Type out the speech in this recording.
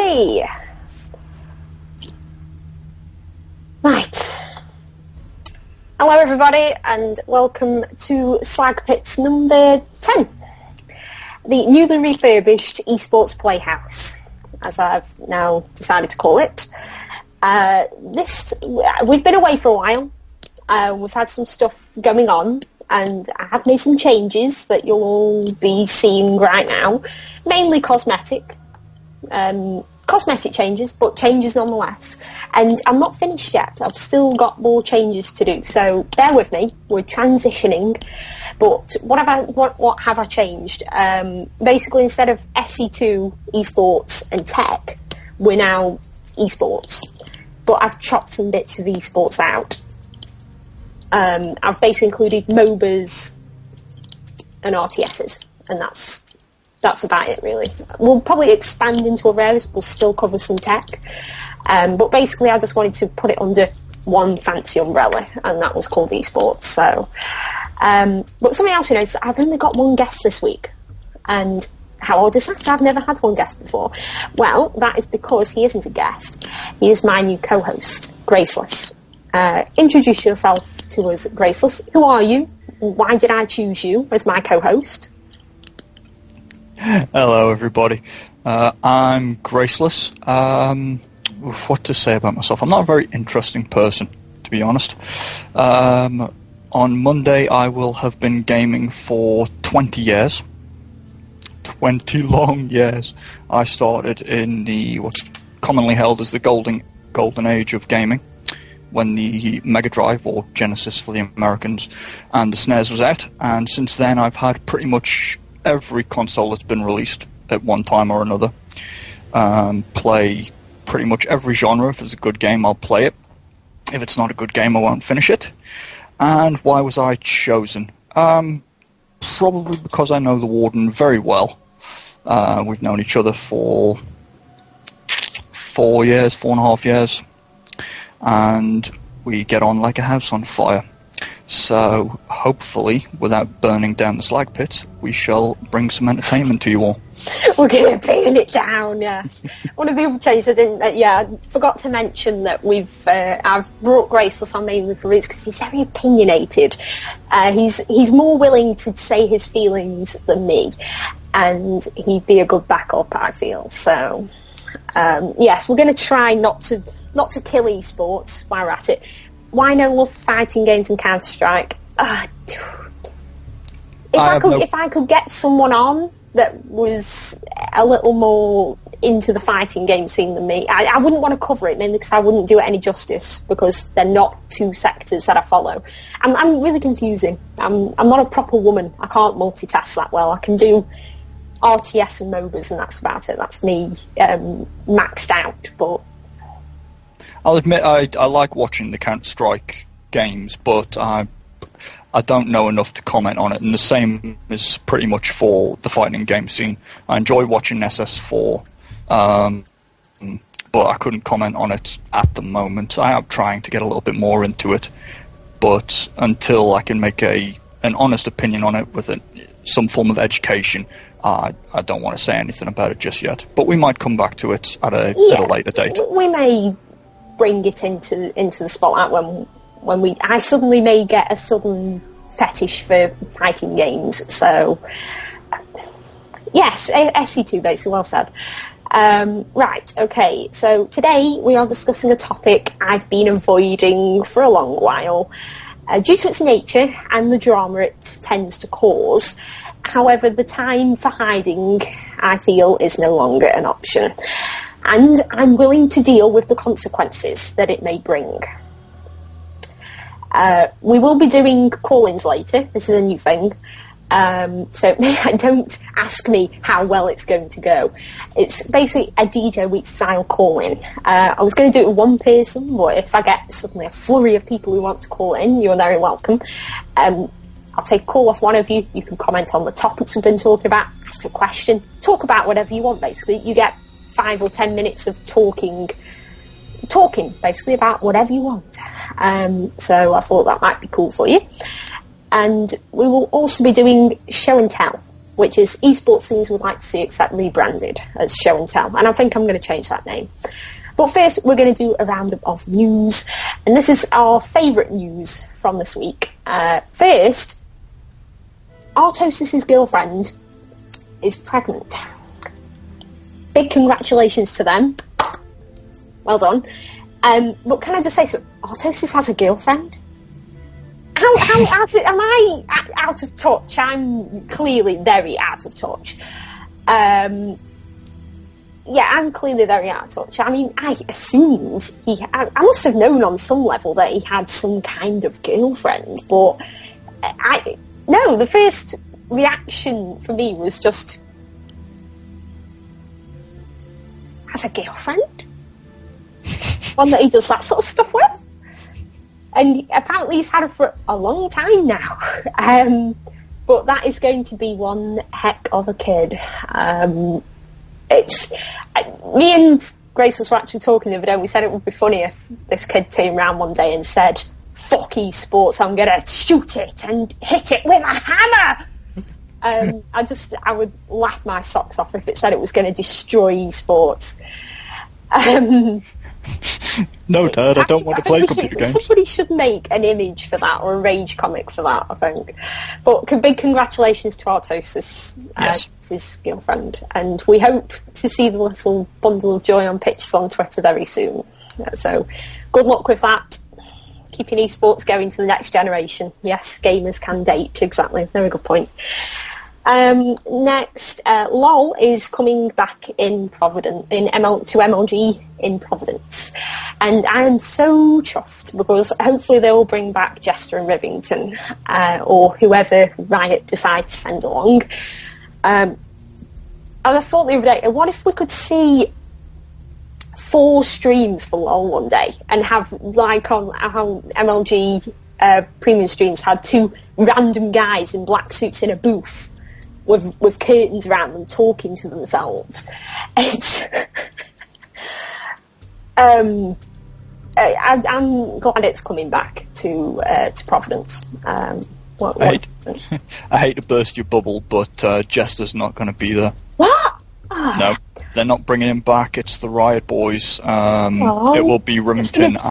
Okay. Right. Hello everybody and welcome to SlagPits number 10. The newly refurbished esports playhouse, as I've now decided to call it. We've been away for a while. We've had some stuff going on, and I have made some changes that you'll all be seeing right now. Mainly cosmetic changes, but changes nonetheless. And I'm not finished yet. I've still got more changes to do, so bear with me. We're transitioning. But what have I changed? Basically, instead of SE2 esports and tech, we're now esports. But I've chopped some bits of esports out. I've basically included MOBAs and RTSs, and that's about it, really. We'll probably expand into other areas. We'll still cover some tech. But basically, I just wanted to put it under one fancy umbrella, and that was called esports. So, but something else, is I've only got one guest this week. And how odd is that? I've never had one guest before. Well, that is because he isn't a guest. He is my new co-host, Graceless. Introduce yourself to us, Graceless. Who are you? Why did I choose you as my co-host? Hello, everybody. I'm Graceless. What to say about myself? I'm not a very interesting person, to be honest. On Monday, I will have been gaming for 20 years. 20 long years. I started in what's commonly held as the golden age of gaming, when the Mega Drive, or Genesis for the Americans, and the SNES was out. And since then, I've had pretty much every console that's been released at one time or another. Play pretty much every genre. If it's a good game, I'll play it. If it's not a good game, I won't finish it. And why was I chosen? Probably because I know the Warden very well. We've known each other for 4.5 years. And we get on like a house on fire. So, hopefully, without burning down the slag pits, we shall bring some entertainment to you all. We're going to burn it down, yes. One of the other changes I forgot to mention that I've brought Graceless on mainly for his, because he's very opinionated. He's more willing to say his feelings than me, and he'd be a good backup, I feel. So, yes, we're going to try not to kill esports while we're at it. Why no love for fighting games and Counter-Strike? If I could get someone on that was a little more into the fighting game scene than me, I wouldn't want to cover it, mainly because I wouldn't do it any justice, because they're not two sectors that I follow. I'm really confusing. I'm not a proper woman. I can't multitask that well. I can do RTS and MOBAs, and that's about it. That's me maxed out, but I'll admit I like watching the Counter-Strike games, but I don't know enough to comment on it, and the same is pretty much for the fighting game scene. I enjoy watching SS4, but I couldn't comment on it at the moment. I am trying to get a little bit more into it, but until I can make an honest opinion on it with some form of education, I don't want to say anything about it just yet. But we might come back to it at a later date. We may bring it into the spotlight when I suddenly may get a sudden fetish for fighting games. So yes, SE2 basically, well said. Right, okay, so today we are discussing a topic I've been avoiding for a long while due to its nature and the drama it tends to cause. However, the time for hiding, I feel, is no longer an option. And I'm willing to deal with the consequences that it may bring. We will be doing call-ins later. This is a new thing. So don't ask me how well it's going to go. It's basically a DJ Week style call-in. I was going to do it with one person, but if I get suddenly a flurry of people who want to call in, you're very welcome. I'll take a call off one of you. You can comment on the topics we've been talking about, ask a question, talk about whatever you want, basically. You get 5 or 10 minutes of talking basically about whatever you want. So I thought that might be cool for you. And we will also be doing show and tell. which is esports things we'd like to see except rebranded as Show and Tell, and I think I'm going to change that name. But first, we're going to do a roundup of news, and this is our favourite news from this week. First, Artos's girlfriend is pregnant. Big congratulations to them. Well done. But can I just say, so Artosis has a girlfriend? Am I out of touch? I'm clearly very out of touch. Yeah, I'm clearly very out of touch. I mean, I assumed I must have known on some level that he had some kind of girlfriend, but the first reaction for me was just, has a girlfriend? One that he does that sort of stuff with? And apparently he's had her for a long time now. But that is going to be one heck of a kid. Me and Grace were actually talking the other day, and we said it would be funny if this kid turned around one day and said, "Fuck esports, I'm going to shoot it and hit it with a hammer!" I would laugh my socks off if it said it was going to destroy esports. No, Dad, I don't want to play computer games. Somebody should make an image for that, or a rage comic for that, I think. But big congratulations to Artosis, his girlfriend, and we hope to see the little bundle of joy on pictures on Twitter very soon. So, good luck with that. Keeping esports going to the next generation. Yes, gamers can date, exactly. Very good point. Next, LOL is coming back in Providence, to MLG in Providence, and I am so chuffed because hopefully they will bring back Jester and Rivington, or whoever Riot decide to send along. And I thought the other day, what if we could see 4 streams for LOL one day, and have, like on how MLG premium streams had 2 random guys in black suits in a booth with curtains around them talking to themselves. It's I'm glad it's coming back to Providence. I hate to burst your bubble, but Jester's not going to be there. What? No, they're not bringing him back. It's the Riot Boys. It will be Remington